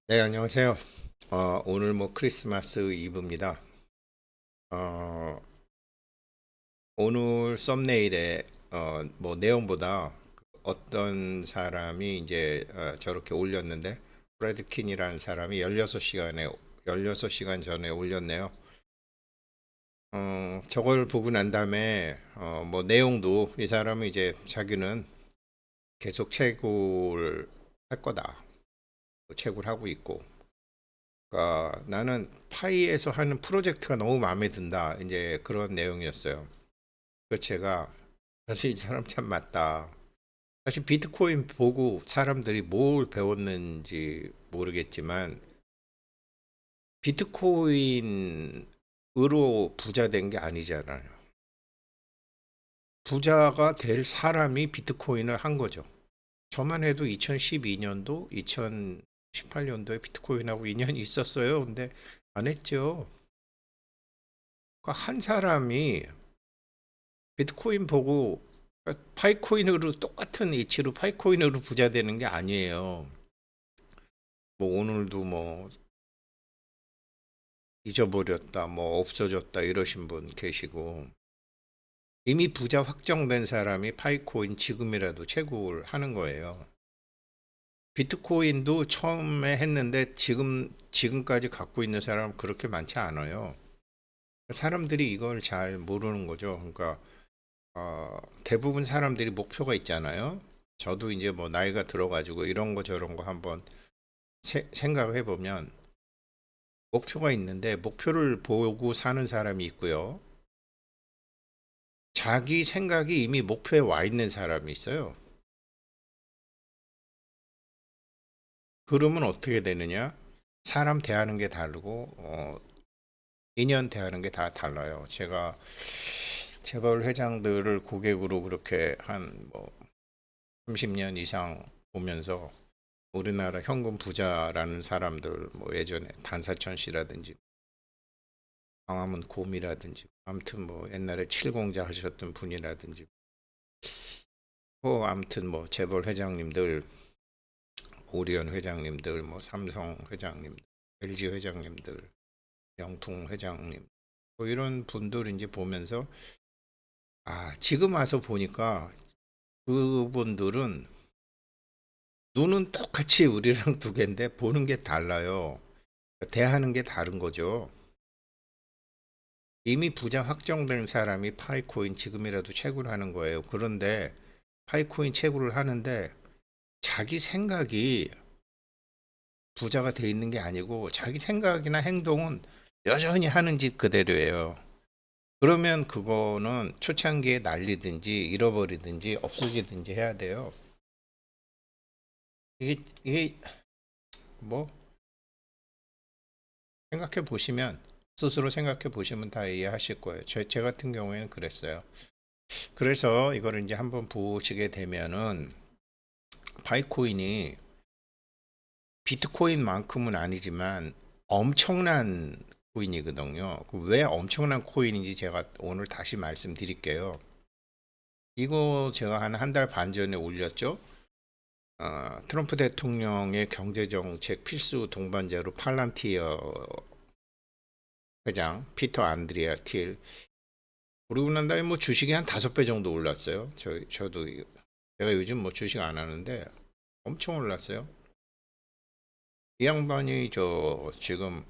네, 안녕하세요. 오늘 뭐 크리스마스 이브입니다. 어, 오늘 썸네일에 뭐 내용보다 어떤 사람이 이제 저렇게 올렸는데 브래드킨이라는 사람이 16시간 전에 올렸네요. 저걸 보고 난 다음에 뭐 내용도 이 사람은 이제 자기는 계속 채굴을 할 거다. 채굴 하고 있고. 그러니까 나는 파이에서 하는 프로젝트가 너무 마음에 든다. 이제 그런 내용이었어요. 그 제가 사실 이 사람 참 맞다. 사실 비트코인 보고 사람들이 뭘 배웠는지 모르겠지만 비트코인으로 부자 된 게 아니잖아요. 부자가 될 사람이 비트코인을 한 거죠. 저만 해도 2012년도, 2018년도에 비트코인하고 인연이 있었어요. 근데 안 했죠. 그러니까 한 사람이 비트코인 보고 파이코인으로 똑같은 이치로 파이코인으로 부자 되는 게 아니에요. 뭐 오늘도 뭐 잊어버렸다, 뭐 없어졌다 이러신 분 계시고 이미 부자 확정된 사람이 파이코인 지금이라도 채굴 하는 거예요. 비트코인도 처음에 했는데 지금까지 갖고 있는 사람 그렇게 많지 않아요. 사람들이 이걸 잘 모르는 거죠. 그러니까 대부분 사람들이 목표가 있잖아요. 저도 이제 뭐 나이가 들어가지고 이런 거 저런 거 한번 생각을 해보면 목표가 있는데 목표를 보고 사는 사람이 있고요. 자기 생각이 이미 목표에 와 있는 사람이 있어요. 그러면 어떻게 되느냐? 사람 대하는 게 다르고 인연 대하는 게 다 달라요. 제가 재벌 회장들을 고객으로 그렇게 한 뭐 30년 이상 보면서 우리나라 현금 부자라는 사람들 뭐 예전에 단사천 씨라든지 광화문 곰이라든지 아무튼 뭐 옛날에 칠공자 하셨던 분이라든지 아무튼 뭐 재벌 회장님들 오리온 회장님들 뭐 삼성 회장님들 LG 회장님들 영풍 회장님 뭐 이런 분들 이제 보면서 지금 와서 보니까 그분들은 눈은 똑같이 우리랑 두 개인데 보는 게 달라요. 대하는 게 다른 거죠. 이미 부자 확정된 사람이 파이코인 지금이라도 채굴 하는 거예요. 그런데 파이코인 채굴을 하는데 자기 생각이 부자가 돼 있는 게 아니고 자기 생각이나 행동은 여전히 하는 짓 그대로예요. 그러면 그거는 초창기에 날리든지 잃어버리든지 없어지든지 해야 돼요. 이게 뭐 생각해 보시면 스스로 생각해 보시면 다 이해하실 거예요. 제 같은 경우에는 그랬어요. 그래서 이거를 이제 한번 보시게 되면은 바이코인이 비트코인만큼은 아니지만 엄청난 코인이거든요. 왜 엄청난 코인인지 제가 오늘 다시 말씀드릴게요. 이거 제가 한 달 반 전에 올렸죠. 트럼프 대통령의 경제정책 필수 동반자로 팔란티어 회장, 피터 안드리아 틸. 그러고 난 다음에 뭐 주식이 한 5배 정도 올랐어요. 저도, 제가 요즘 뭐 주식 안 하는데 엄청 올랐어요. 이 양반이 지금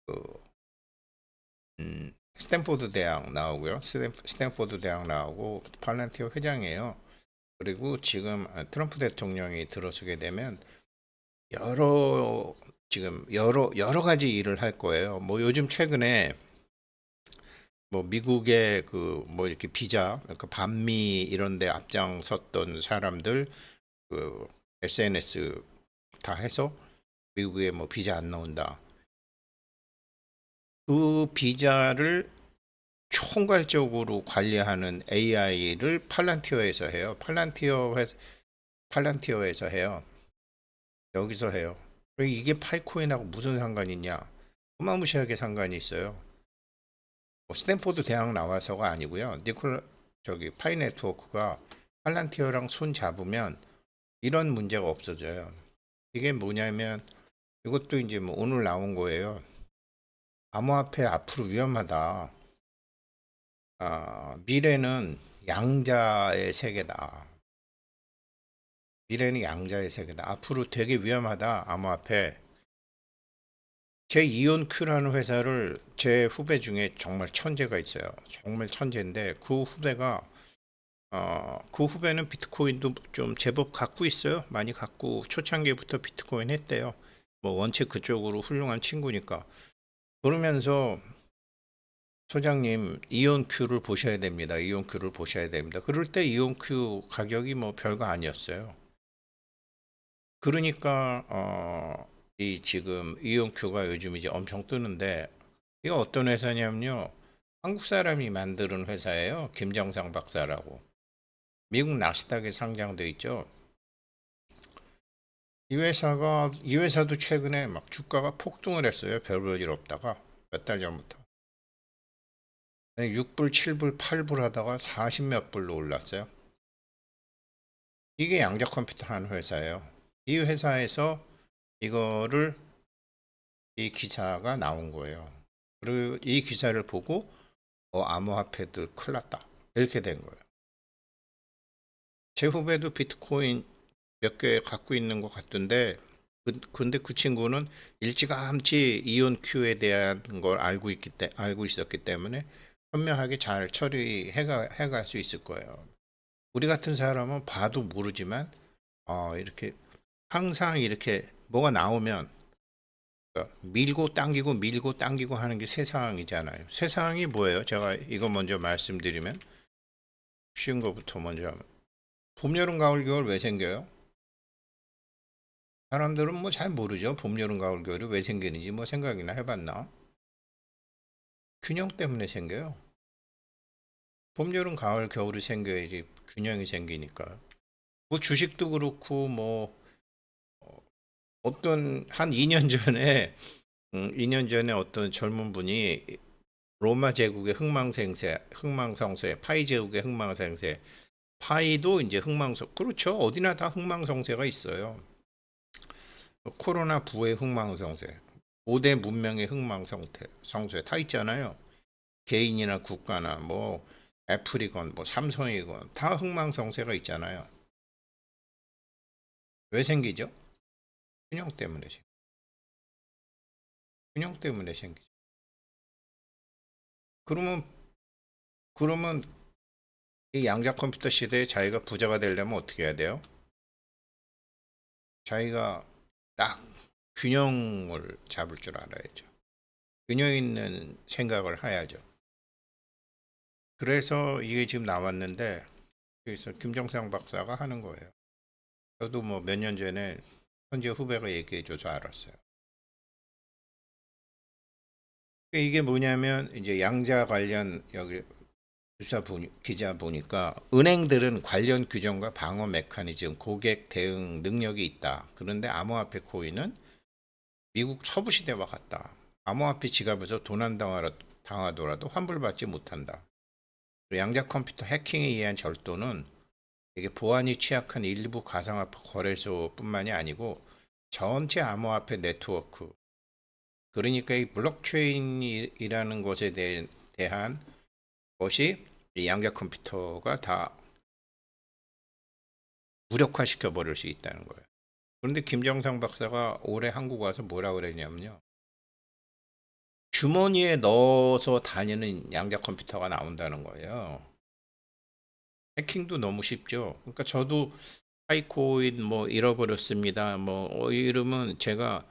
그 스탠포드 대학 나오고요. 스탠포드 대학 나오고 팔란티어 회장이에요. 그리고 지금 트럼프 대통령이 들어서게 되면 여러 여러 가지 일을 할 거예요. 뭐 요즘 최근에 뭐 미국의 그 뭐 이렇게 비자, 그 반미 이런 데 앞장섰던 사람들 그 SNS 다 해서 미국에 뭐 비자 안 나온다. 그 비자를 총괄적으로 관리하는 AI를 팔란티어에서 해요. 팔란티어에서 해요. 여기서 해요. 이게 파이코인하고 무슨 상관이 있냐? 어마무시하게 상관이 있어요. 뭐 스탠포드 대학 나와서가 아니고요. 파이 네트워크가 팔란티어랑 손 잡으면 이런 문제가 없어져요. 이게 뭐냐면 이것도 이제 뭐 오늘 나온 거예요. 암호화폐 앞으로 위험하다. 미래는 양자의 세계다. 미래는 양자의 세계다. 앞으로 되게 위험하다. 암호화폐. 제 이온큐라는 회사를 제 후배 중에 정말 천재가 있어요. 정말 천재인데 그 후배는 비트코인도 좀 제법 갖고 있어요. 많이 갖고 초창기부터 비트코인 했대요. 뭐 원체 그쪽으로 훌륭한 친구니까. 그러면서 소장님 이온큐를 보셔야 됩니다. 이온큐를 보셔야 됩니다. 그럴 때 이온큐 가격이 뭐 별거 아니었어요. 그러니까 이 지금 이온큐가 요즘 이제 엄청 뜨는데 이거 어떤 회사냐면요. 한국 사람이 만드는 회사예요. 김정상 박사라고. 미국 나스닥에 상장돼 있죠. 이 회사도 최근에 막 주가가 폭등을 했어요. 별 볼 일 없다가 몇 달 전부터. 6불, 7불, 8불 하다가 40 몇 불로 올랐어요. 이게 양자 컴퓨터 한 회사예요. 이 회사에서 이거를 이 기사가 나온 거예요. 그리고 이 기사를 보고 암호화폐들 큰일 났다. 이렇게 된 거예요. 제 후배도 비트코인 몇 개 갖고 있는 것 같던데 근데 그 친구는 일찌감치 이온큐에 대한 걸 알고 있었기 때문에 현명하게 잘 해갈 수 있을 거예요. 우리 같은 사람은 봐도 모르지만 이렇게 항상 이렇게 뭐가 나오면 밀고 당기고 하는 게 세상이잖아요. 세상이 뭐예요? 제가 이거 먼저 말씀드리면 쉬운 거부터 먼저 하면 봄, 여름, 가을, 겨울 왜 생겨요? 사람들은 뭐 잘 모르죠. 봄, 여름, 가을, 겨울이 왜 생기는지 뭐 생각이나 해봤나? 균형 때문에 생겨요. 봄, 여름, 가을, 겨울이 생겨야지 균형이 생기니까. 뭐 주식도 그렇고 뭐 어떤 한 2년 전에 2년 전에 어떤 젊은 분이 로마 제국의 흥망성쇠, 파이 제국의 흥망성쇠, 파이도 이제 그렇죠. 어디나 다 흥망성쇠가 있어요. 코로나 부의 흥망성쇠, 5대 문명의 성쇠 다 있잖아요. 개인이나 국가나 뭐 애플이건 뭐 삼성이건 다 흥망성쇠가 있잖아요. 왜 생기죠? 균형 때문에 균형 때문에 생기죠. 그러면 그러면 이 양자 컴퓨터 시대에 자기가 부자가 되려면 어떻게 해야 돼요? 자기가 딱 균형을 잡을 줄 알아야죠. 균형 있는 생각을 해야죠. 그래서 이게 지금 나왔는데 그래서 김정상 박사가 하는 거예요. 저도 뭐 몇 년 전에 현재 후배가 얘기해줘서 알았어요. 이게 뭐냐면 이제 양자 관련 여기 기자 보니까 은행들은 관련 규정과 방어 메커니즘, 고객 대응 능력이 있다. 그런데 암호화폐 코인은 미국 서부 시대와 같다. 암호화폐 지갑에서 당하더라도 환불받지 못한다. 양자 컴퓨터 해킹에 의한 절도는 이게 보안이 취약한 일부 가상화폐 거래소뿐만이 아니고 전체 암호화폐 네트워크, 그러니까 이 블록체인이라는 것에 대한 것이 이 양자 컴퓨터가 다 무력화시켜 버릴 수 있다는 거예요. 그런데 김정상 박사가 올해 한국 와서 뭐라 그랬냐면요. 주머니에 넣어서 다니는 양자 컴퓨터가 나온다는 거예요. 해킹도 너무 쉽죠. 그러니까 저도 하이코인 뭐 잃어버렸습니다. 뭐 이러면 제가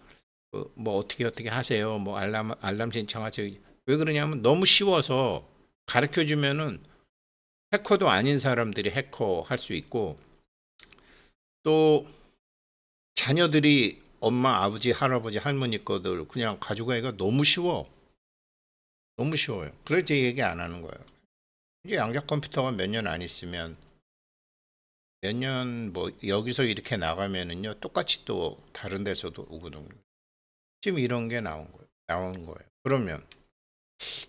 뭐 어떻게 하세요? 뭐 알람 신청하세요. 왜 그러냐면 너무 쉬워서 가르쳐 주면은 해커도 아닌 사람들이 해커 할 수 있고 또 자녀들이 엄마, 아버지, 할아버지, 할머니 거들 그냥 가져가기가 너무 쉬워. 너무 쉬워요. 그래서 얘기 안 하는 거예요. 이제 양자 컴퓨터가 몇 년 안 있으면 몇 년 뭐 여기서 이렇게 나가면은요 똑같이 또 다른 데서도 오거든요. 지금 이런 게 나온 거예요. 그러면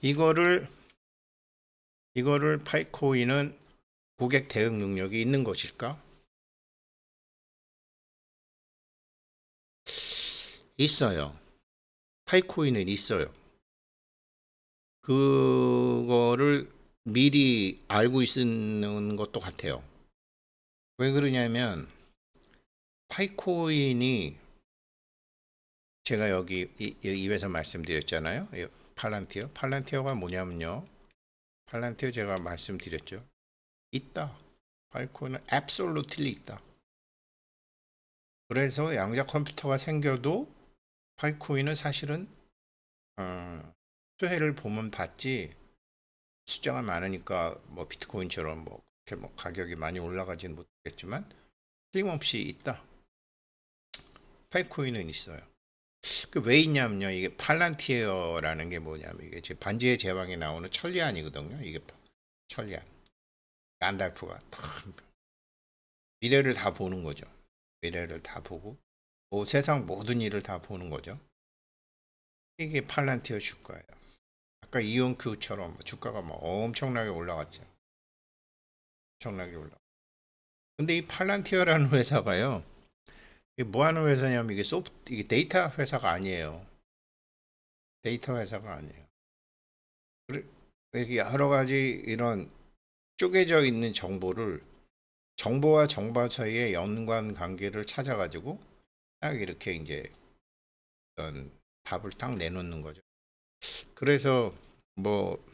이거를 파이코인은 고객 대응 능력이 있는 것일까? 있어요. 파이코인은 있어요. 그거를 미리 알고 있는 것도 같아요. 왜 그러냐면 파이코인이 제가 여기 이 회사 말씀드렸잖아요. 팔란티어. 팔란티어가 뭐냐면요. 팔란티어 제가 말씀드렸죠. 있다. 파이코인은 absolutely 있다. 그래서 양자 컴퓨터가 생겨도 파이코인은 사실은 수혜를 보면 받지 숫자가 많으니까 뭐 비트코인처럼 뭐 그렇게 뭐 가격이 많이 올라가지는 못했지만 틀림없이 있다. 파이코인은 있어요. 그 왜 있냐면요. 이게 팔란티어라는 게 뭐냐면 이게 제 반지의 제왕에 나오는 천리안이거든요. 이게 천리안. 간달프가 미래를 다 보는 거죠. 미래를 다 보고 뭐 세상 모든 일을 다 보는 거죠. 이게 팔란티어 주가예요. 아까 이온큐처럼 주가가 뭐 엄청나게 올라갔죠. 엄청나게 올라. 근데 이 팔란티어라는 회사가요. 이게 뭐 하는 회사냐면 이게 데이터 회사가 아니에요. 데이터 회사가 아니에요. 이렇게 여러 가지 이런 쪼개져 있는 정보와 정보 사이의 연관 관계를 찾아가지고 딱 이렇게 이제 어떤 답을 딱 내놓는 거죠. 그래서 뭐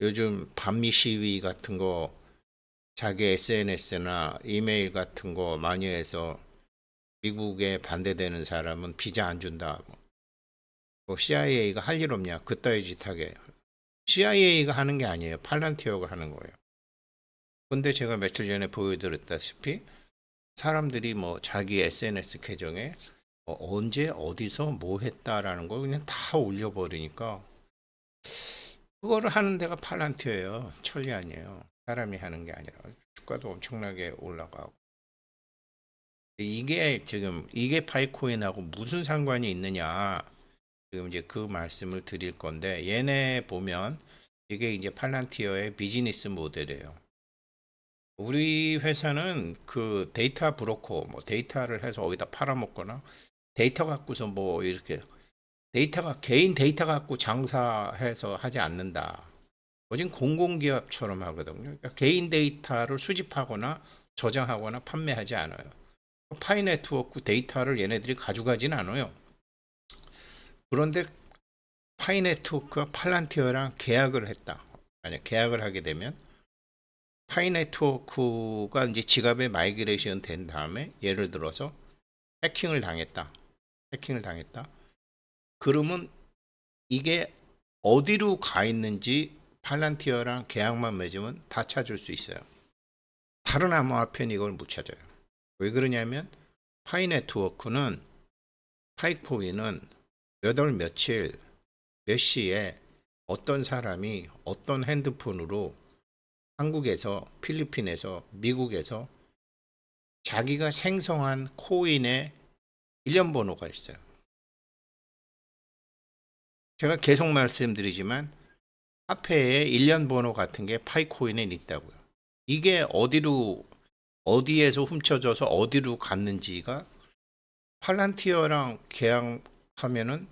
요즘 반미 시위 같은 거 자기 SNS나 이메일 같은 거 많이 해서 미국에 반대되는 사람은 비자 안 준다. 뭐 CIA가 할 일 없냐? 그따위 짓하게. CIA가 하는 게 아니에요. 팔란티어가 하는 거예요. 근데 제가 며칠 전에 보여드렸다시피 사람들이 뭐 자기 SNS 계정에 언제 어디서 뭐 했다라는 걸 그냥 다 올려버리니까 그거를 하는 데가 팔란티어예요. 천리 아니에요. 사람이 하는 게 아니라 주가도 엄청나게 올라가고 이게 파이코인하고 무슨 상관이 있느냐 지금 이제 그 말씀을 드릴 건데 얘네 보면 이게 이제 팔란티어의 비즈니스 모델이에요. 우리 회사는 그 데이터 브로커 뭐 데이터를 해서 어디다 팔아먹거나 데이터 갖고서 뭐 이렇게 데이터가 개인 데이터 갖고 장사해서 하지 않는다. 거진 공공기업처럼 하거든요. 그러니까 개인 데이터를 수집하거나 저장하거나 판매하지 않아요. 파이네트워크 데이터를 얘네들이 가져가진 않아요. 그런데 파이네트워크가 팔란티어랑 계약을 했다. 만약 계약을 하게 되면 파이네트워크가 이제 지갑에 마이그레이션 된 다음에 예를 들어서 해킹을 당했다. 해킹을 당했다. 그러면 이게 어디로 가 있는지 팔란티어랑 계약만 맺으면 다 찾을 수 있어요. 다른 암호화폐는 이걸 못 찾아요. 왜 그러냐면 파이네트워크는 파이코인은 몇 월 며칠 몇 시에 어떤 사람이 어떤 핸드폰으로 한국에서 필리핀에서 미국에서 자기가 생성한 코인의 일련 번호가 있어요. 제가 계속 말씀드리지만 화폐의 일련 번호 같은 게 파이코인에 있다고요. 이게 어디에서 훔쳐져서 어디로 갔는지가 팔란티어랑 계약하면은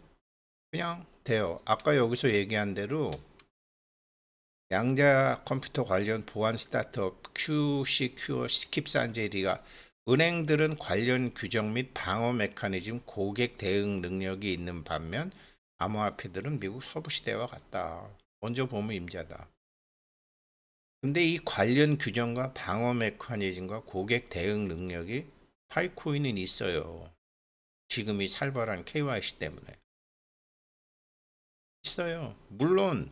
그냥 돼요. 아까 여기서 얘기한 대로 양자 컴퓨터 관련 보안 스타트업 QCQ 스킵산제리가 은행들은 관련 규정 및 방어 메커니즘 고객 대응 능력이 있는 반면 암호화폐들은 미국 서부 시대와 같다. 먼저 보면 임자다. 근데 이 관련 규정과 방어 메커니즘과 고객 대응 능력이 파이코인은 있어요. 지금 이 살벌한 KYC 때문에. 있어요. 물론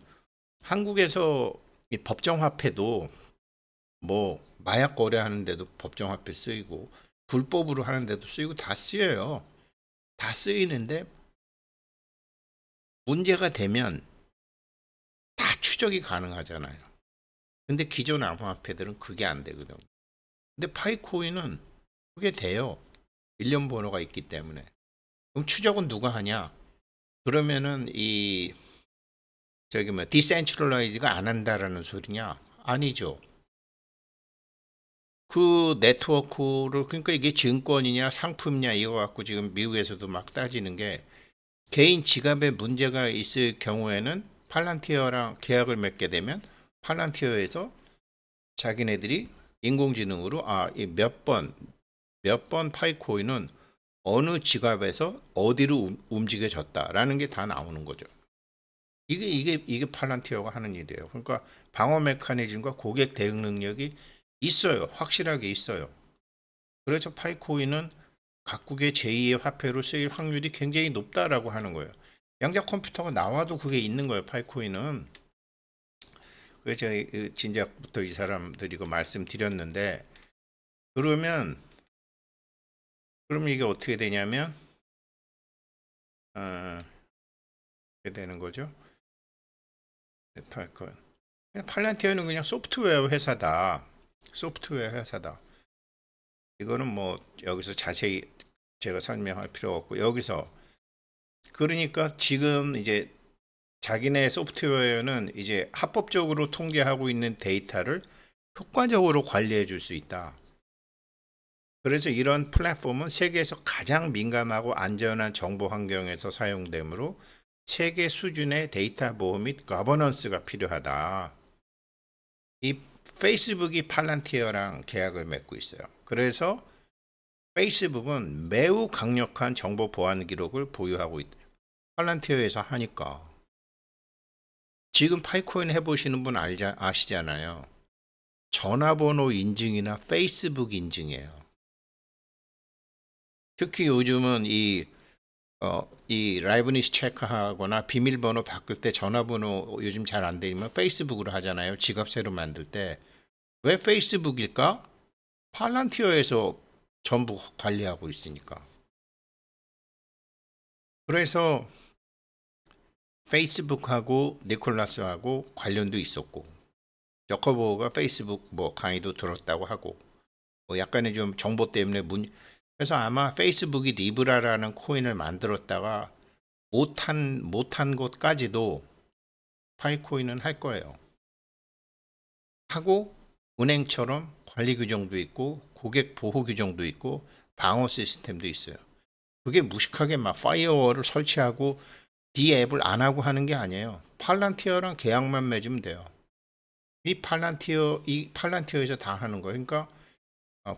한국에서 이 법정화폐도 뭐 마약 거래하는데도 법정화폐 쓰이고 불법으로 하는데도 쓰이고 다 쓰여요. 다 쓰이는데 문제가 되면 다 추적이 가능하잖아요. 근데 기존 암호화폐들은 그게 안 되거든. 근데 파이코인은 그게 돼요. 일련 번호가 있기 때문에. 그럼 추적은 누가 하냐? 그러면은 이 저기 뭐 디센트럴라이즈가 안 한다라는 소리냐? 아니죠. 그 네트워크를, 그러니까 이게 증권이냐 상품이냐 이거 갖고 지금 미국에서도 막 따지는 게, 개인 지갑에 문제가 있을 경우에는 팔란티어랑 계약을 맺게 되면 팔란티어에서 자기네들이 인공지능으로 몇 번 파이코인은 어느 지갑에서 어디로 움직여졌다라는 게 다 나오는 거죠. 이게 팔란티어가 하는 일이에요. 그러니까 방어 메커니즘과 고객 대응 능력이 있어요. 확실하게 있어요. 그래서 파이코인은 각국의 제2의 화폐로 쓰일 확률이 굉장히 높다라고 하는 거예요. 양자 컴퓨터가 나와도 그게 있는 거예요. 파이코인은. 그래서 제가 진작부터 이 사람들이 그 말씀드렸는데, 그러면 이게 어떻게 되냐면 어, 이렇게 되는 거죠. 파이코인. 팔란티어는 그냥 소프트웨어 회사다. 소프트웨어 회사다. 이거는 뭐 여기서 자세히 제가 설명할 필요 없고, 여기서 그러니까 지금 이제 자기네 소프트웨어는 이제 합법적으로 통계하고 있는 데이터를 효과적으로 관리해 줄 수 있다. 그래서 이런 플랫폼은 세계에서 가장 민감하고 안전한 정보 환경에서 사용되므로 세계 수준의 데이터 보호 및 거버넌스가 필요하다. 이 페이스북이 팔란티어랑 계약을 맺고 있어요. 그래서 페이스북은 매우 강력한 정보 보안 기록을 보유하고 있다. 팔란티어에서 하니까. 지금 파이코인 해보시는 분 아시잖아요. 전화번호 인증이나 페이스북 인증이에요. 특히 요즘은 이 라이브니스 체크하거나 비밀번호 바꿀 때 전화번호 요즘 잘 안 되면 페이스북으로 하잖아요. 지갑 새로 만들 때. 왜 페이스북일까? 팔란티어에서 전부 관리하고 있으니까. 그래서 페이스북하고 니콜라스하고 관련도 있었고, 저커버가 페이스북 뭐 강의도 들었다고 하고, 뭐 약간의 좀 정보 때문에 그래서 아마 페이스북이 리브라라는 코인을 만들었다가 못한 것까지도 파이코인은 할 거예요. 하고 은행처럼 관리 규정도 있고 고객 보호 규정도 있고 방어 시스템도 있어요. 그게 무식하게 막 파이어월을 설치하고 D 앱을 안 하고 하는 게 아니에요. 팔란티어랑 계약만 맺으면 돼요. 이 팔란티어에서 다 하는 거예요. 그러니까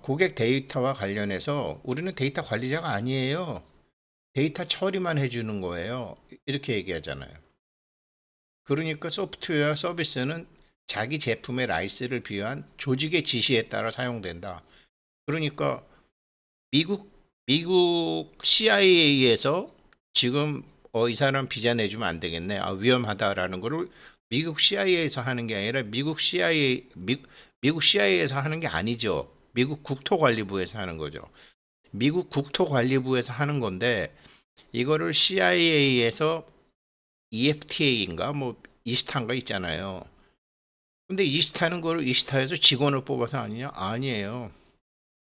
고객 데이터와 관련해서 우리는 데이터 관리자가 아니에요. 데이터 처리만 해주는 거예요. 이렇게 얘기하잖아요. 그러니까 소프트웨어 서비스는 자기 제품의 라이스를 비유한 조직의 지시에 따라 사용된다. 그러니까 미국 CIA에서 지금 이 사람 비자 내주면 안 되겠네. 위험하다라는 거를 미국 CIA에서 하는 게 아니라 미국 CIA에서 하는 게 아니죠. 미국 국토관리부에서 하는 거죠. 미국 국토관리부에서 하는 건데, 이거를 CIA에서 EFTA인가 뭐 이스타인가 있잖아요. 근데 이스타는 거를 이스타에서 직원을 뽑아서 아니냐? 아니에요.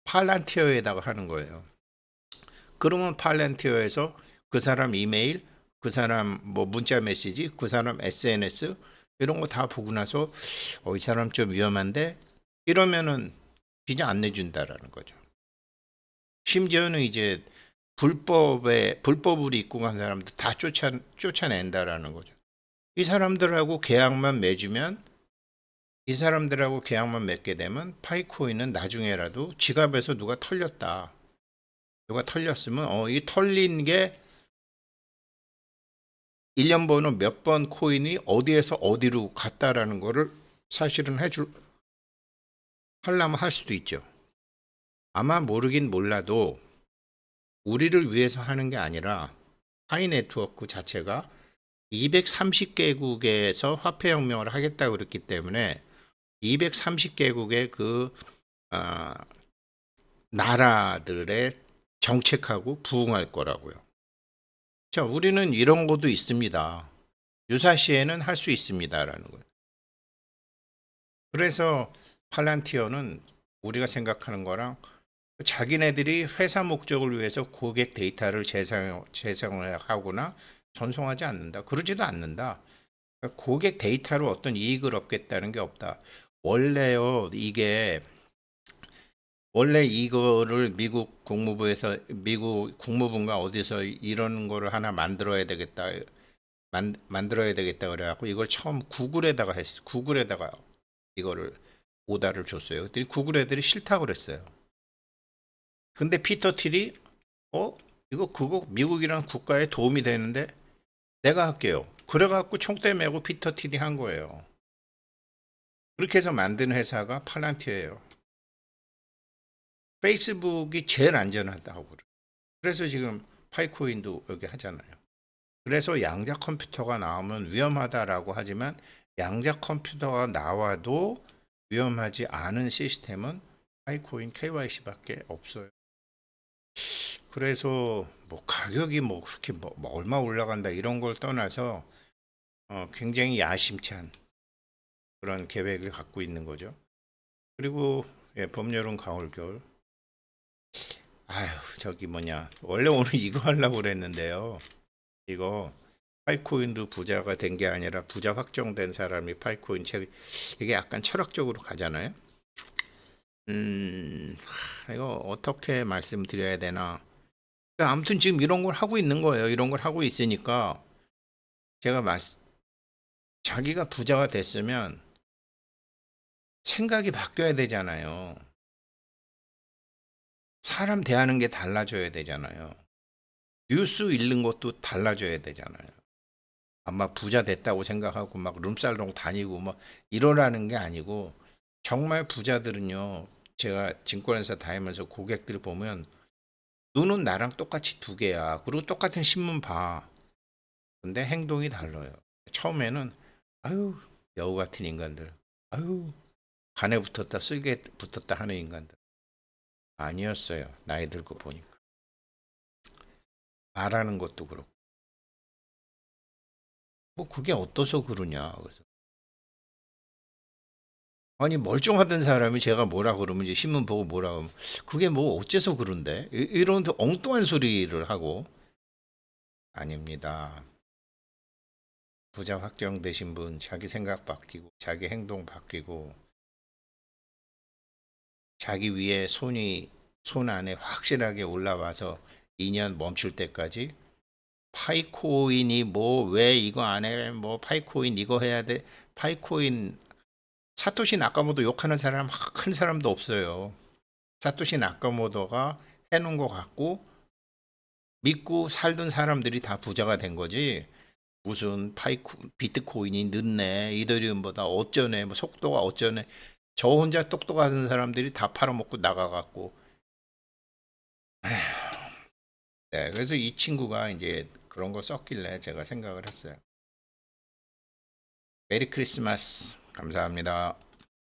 팔란티어에다가 하는 거예요. 그러면 팔란티어에서 그 사람 이메일, 그 사람 뭐 문자 메시지, 그 사람 SNS 이런 거 다 보고 나서 이 사람 좀 위험한데 이러면은 비자 안 내준다라는 거죠. 심지어는 이제 불법으로 입국한 사람들 다 쫓아낸다라는 거죠. 이 사람들하고 계약만 맺게 되면 파이코인은 나중에라도 지갑에서 누가 털렸으면 이 털린 게 1년 번호 몇 번 코인이 어디에서 어디로 갔다라는 거를 사실은 하려면 할 수도 있죠. 아마 모르긴 몰라도 우리를 위해서 하는 게 아니라 파이 네트워크 자체가 230개국에서 화폐혁명을 하겠다고 그랬기 때문에 230개국의 나라들의 정책하고 부응할 거라고요. 자, 우리는 이런 것도 있습니다. 유사시에는 할 수 있습니다라는 거예요. 그래서 팔란티어는 우리가 생각하는 거랑 자기네들이 회사 목적을 위해서 고객 데이터를 재생을 하거나 전송하지 않는다. 그러지도 않는다. 고객 데이터로 어떤 이익을 얻겠다는 게 없다. 원래요, 이게 원래 이거를 미국 국무부인가 어디서 이런 거를 하나 만들어야 되겠다 그래갖고 이걸 처음 구글에다가 이거를 오다를 줬어요. 그랬더니 구글 애들이 싫다고 그랬어요. 근데 피터 틸이 어 이거 그거 미국이란 국가에 도움이 되는데 내가 할게요. 그래갖고 총대 메고 피터 틸이 한 거예요. 그렇게 해서 만든 회사가 팔란티어예요. 페이스북이 제일 안전하다고 그래요. 그래서 지금 파이코인도 여기 하잖아요. 그래서 양자 컴퓨터가 나오면 위험하다라고 하지만 양자 컴퓨터가 나와도 위험하지 않은 시스템은 파이코인 KYC밖에 없어요. 그래서 뭐 가격이 뭐 그렇게 뭐 얼마 올라간다 이런 걸 떠나서 굉장히 야심찬 그런 계획을 갖고 있는 거죠. 그리고 예, 봄, 여름, 가을, 겨울. 아휴, 저기 뭐냐. 원래 오늘 이거 하려고 그랬는데요. 이거 파이코인도 부자가 된 게 아니라 부자 확정된 사람이 파이코인 책 이게 약간 철학적으로 가잖아요. 이거 어떻게 말씀드려야 되나. 아무튼 지금 이런 걸 하고 있는 거예요. 이런 걸 하고 있으니까 제가 자기가 부자가 됐으면 생각이 바뀌어야 되잖아요. 사람 대하는 게 달라져야 되잖아요. 뉴스 읽는 것도 달라져야 되잖아요. 아마 부자 됐다고 생각하고 막 룸살롱 다니고 막 이러라는 게 아니고 정말 부자들은요. 제가 증권회사 다니면서 고객들 보면 눈은 나랑 똑같이 두 개야. 그리고 똑같은 신문 봐. 근데 행동이 달라요. 처음에는 아유 여우 같은 인간들. 아유 간에 붙었다 쓸개 붙었다 하는 인간들. 아니었어요. 나이 들고 보니까. 말하는 것도 그렇고. 뭐 그게 어떠서 그러냐. 그래서 아니 멀쩡하던 사람이 제가 뭐라 그러면 이제 신문 보고 뭐라 그러면 그게 뭐 어째서 그런데 이런 엉뚱한 소리를 하고 아닙니다. 부자 확정되신 분 자기 생각 바뀌고 자기 행동 바뀌고 자기 위에 손 안에 확실하게 올라와서 2년 멈출 때까지 파이코인이 뭐 왜 이거 안 해? 뭐 파이코인 이거 해야 돼? 파이코인 사토시 나카모토 욕하는 사람 큰 사람도 없어요. 사토시 나카모토가 해놓은 거 갖고 믿고 살던 사람들이 다 부자가 된 거지. 무슨 비트코인이 늦네, 이더리움보다 어쩌네, 뭐 속도가 어쩌네. 저 혼자 똑똑한 사람들이 다 팔아먹고 나가갖고. 네, 그래서 이 친구가 이제 그런 거 썼길래 제가 생각을 했어요. 메리 크리스마스. 감사합니다.